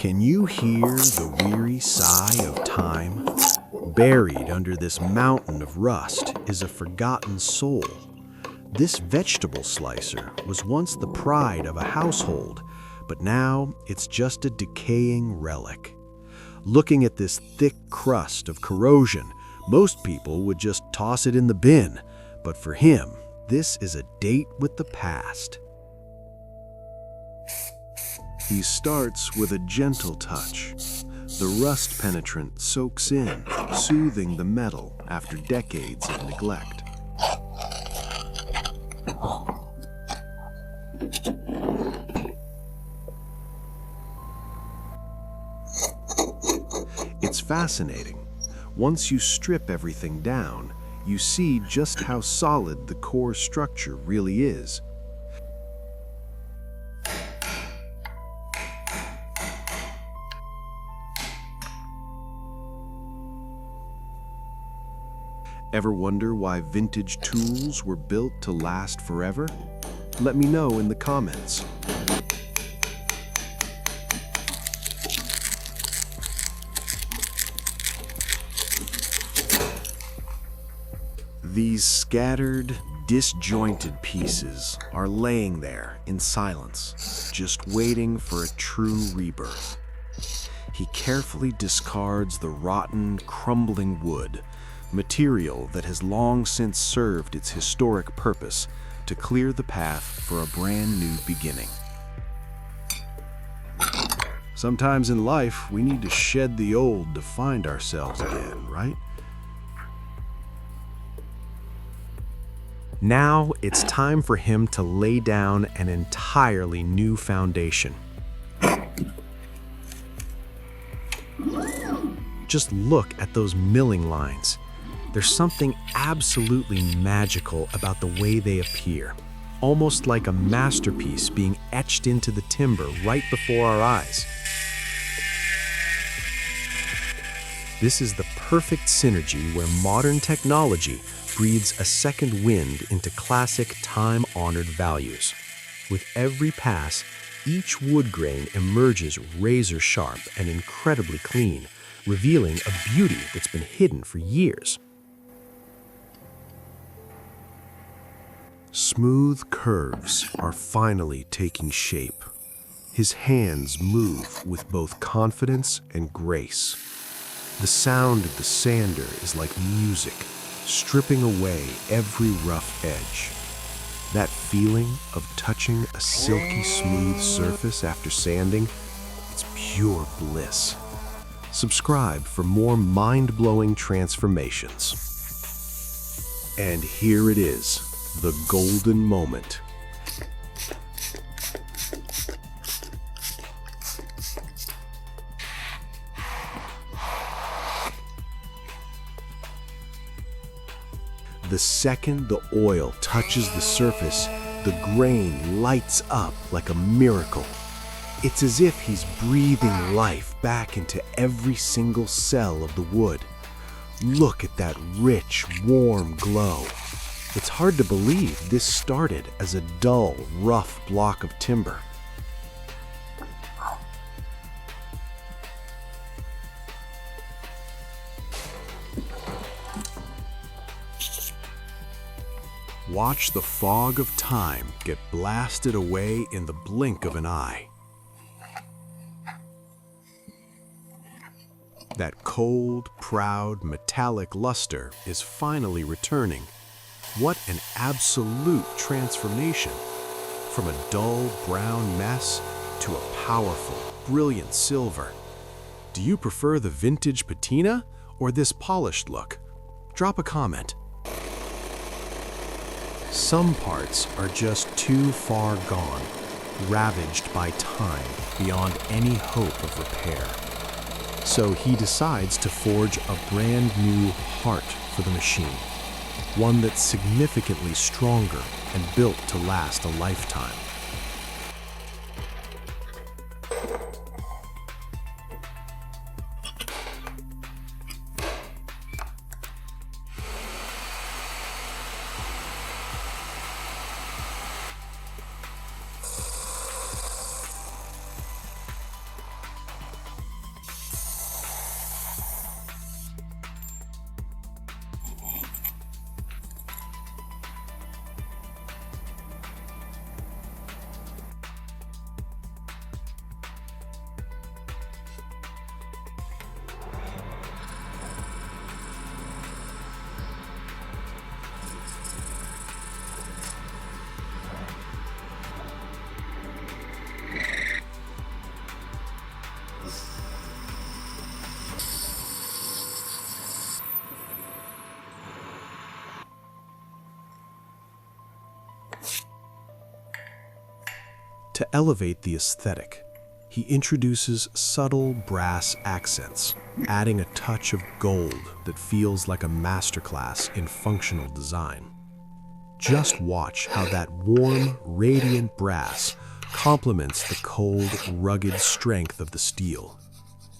Can you hear the weary sigh of time? Buried under this mountain of rust is a forgotten soul. This vegetable slicer was once the pride of a household, but now it's just a decaying relic. Looking at this thick crust of corrosion, most people would just toss it in the bin, but for him, this is a date with the past. He starts with a gentle touch. The rust penetrant soaks in, soothing the metal after decades of neglect. It's fascinating. Once you strip everything down, you see just how solid the core structure really is. Ever wonder why vintage tools were built to last forever? Let me know in the comments. These scattered, disjointed pieces are laying there in silence, just waiting for a true rebirth. He carefully discards the rotten, crumbling wood, material that has long since served its historic purpose to clear the path for a brand new beginning. Sometimes in life, we need to shed the old to find ourselves again, right? Now it's time for him to lay down an entirely new foundation. Just look at those milling lines. There's something absolutely magical about the way they appear, almost like a masterpiece being etched into the timber right before our eyes. This is the perfect synergy where modern technology breathes a second wind into classic time-honored values. With every pass, each wood grain emerges razor-sharp and incredibly clean, revealing a beauty that's been hidden for years. Smooth curves are finally taking shape. His hands move with both confidence and grace. The sound of the sander is like music, stripping away every rough edge. That feeling of touching a silky smooth surface after sanding, it's pure bliss. Subscribe for more mind-blowing transformations. And here it is. The golden moment. The second the oil touches the surface, the grain lights up like a miracle. It's as if he's breathing life back into every single cell of the wood. Look at that rich, warm glow. It's hard to believe this started as a dull, rough block of timber. Watch the fog of time get blasted away in the blink of an eye. That cold, proud, metallic luster is finally returning. What an absolute transformation! From a dull brown mess to a powerful, brilliant silver. Do you prefer the vintage patina or this polished look? Drop a comment. Some parts are just too far gone, ravaged by time beyond any hope of repair. So he decides to forge a brand new heart for the machine. One that's significantly stronger and built to last a lifetime. To elevate the aesthetic, he introduces subtle brass accents, adding a touch of gold that feels like a masterclass in functional design. Just watch how that warm, radiant brass complements the cold, rugged strength of the steel.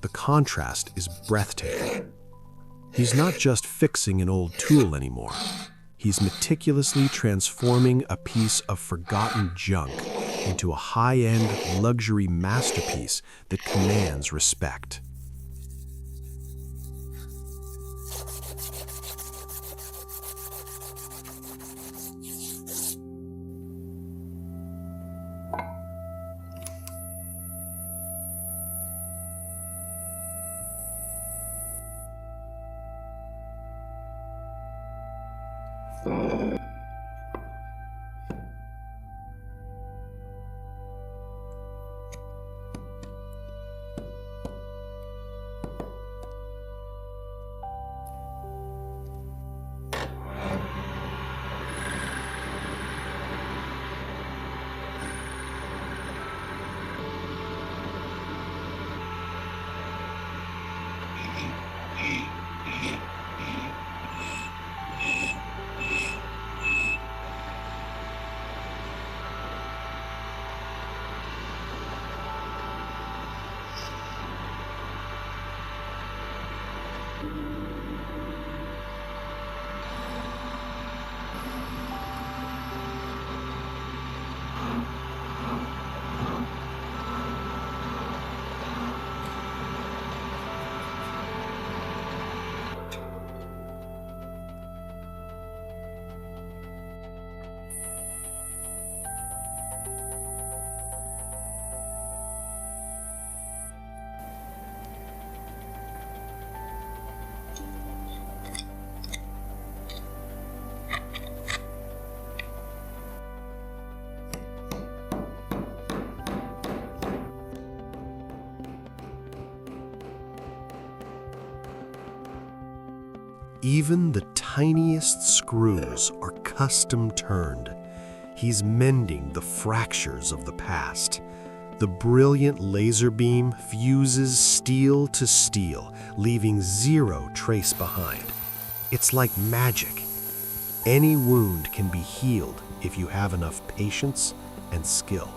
The contrast is breathtaking. He's not just fixing an old tool anymore. He's meticulously transforming a piece of forgotten junk into a high-end luxury masterpiece that commands respect. Even the tiniest screws are custom turned. He's mending the fractures of the past. The brilliant laser beam fuses steel to steel, leaving zero trace behind. It's like magic. Any wound can be healed if you have enough patience and skill.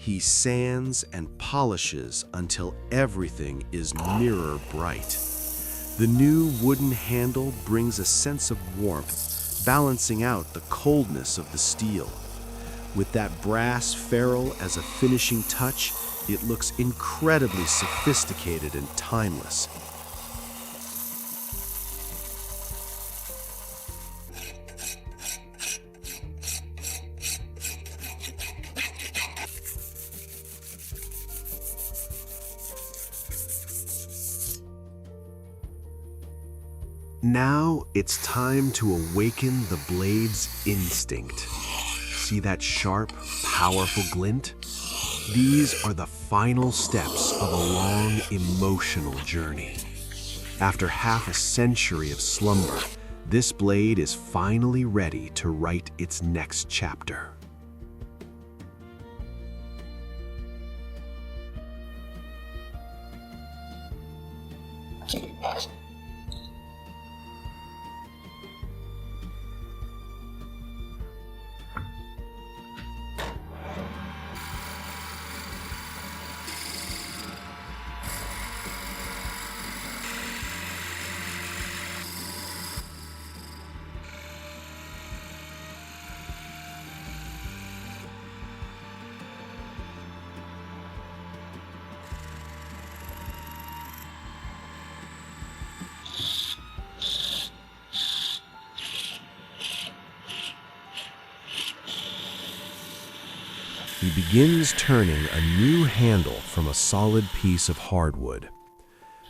He sands and polishes until everything is mirror bright. The new wooden handle brings a sense of warmth, balancing out the coldness of the steel. With that brass ferrule as a finishing touch, it looks incredibly sophisticated and timeless. Now it's time to awaken the blade's instinct. See that sharp, powerful glint? These are the final steps of a long, emotional journey. After half a century of slumber, this blade is finally ready to write its next chapter. He begins turning a new handle from a solid piece of hardwood.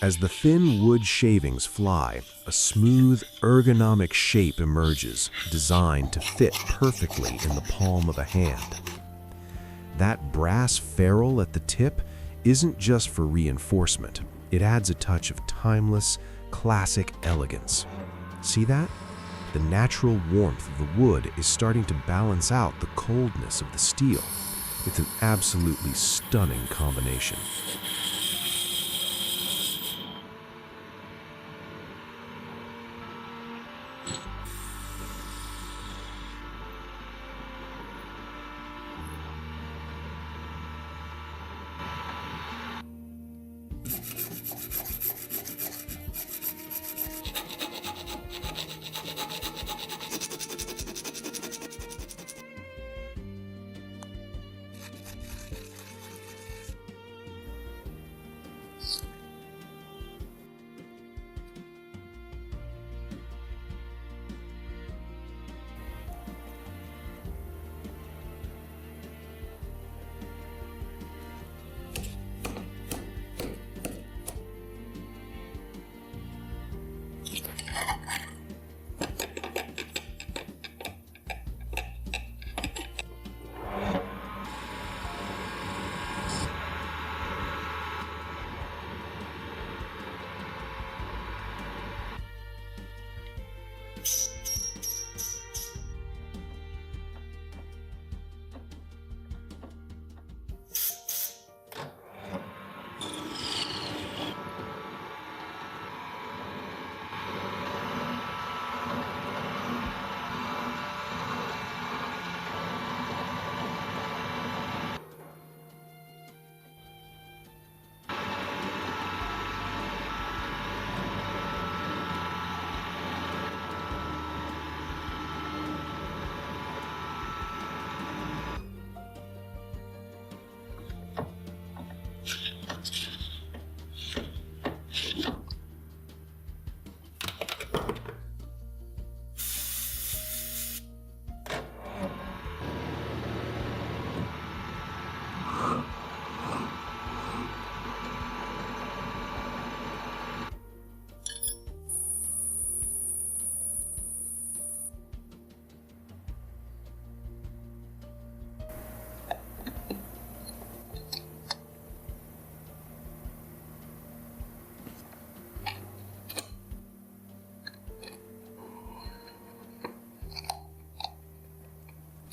As the thin wood shavings fly, a smooth, ergonomic shape emerges, designed to fit perfectly in the palm of a hand. That brass ferrule at the tip isn't just for reinforcement. It adds a touch of timeless, classic elegance. See that? The natural warmth of the wood is starting to balance out the coldness of the steel. It's an absolutely stunning combination.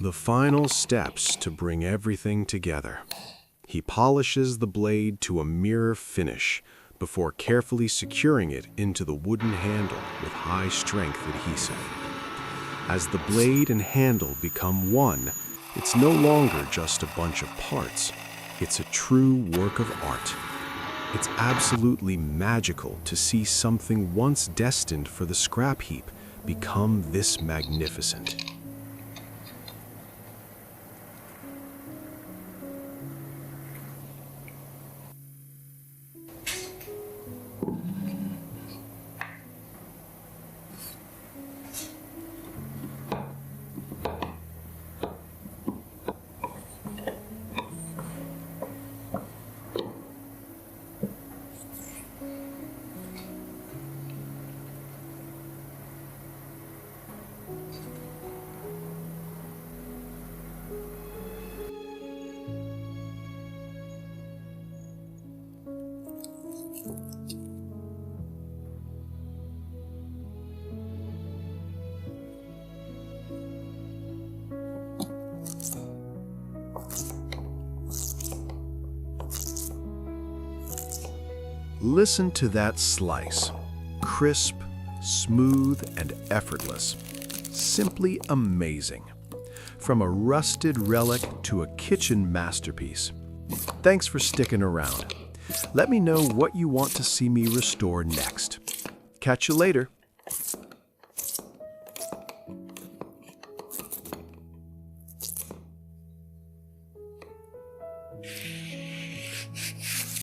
The final steps to bring everything together. He polishes the blade to a mirror finish before carefully securing it into the wooden handle with high-strength adhesive. As the blade and handle become one, it's no longer just a bunch of parts. It's a true work of art. It's absolutely magical to see something once destined for the scrap heap become this magnificent. Listen to that slice. Crisp, smooth, and effortless. Simply amazing. From a rusted relic to a kitchen masterpiece. Thanks for sticking around. Let me know what you want to see me restore next. Catch you later.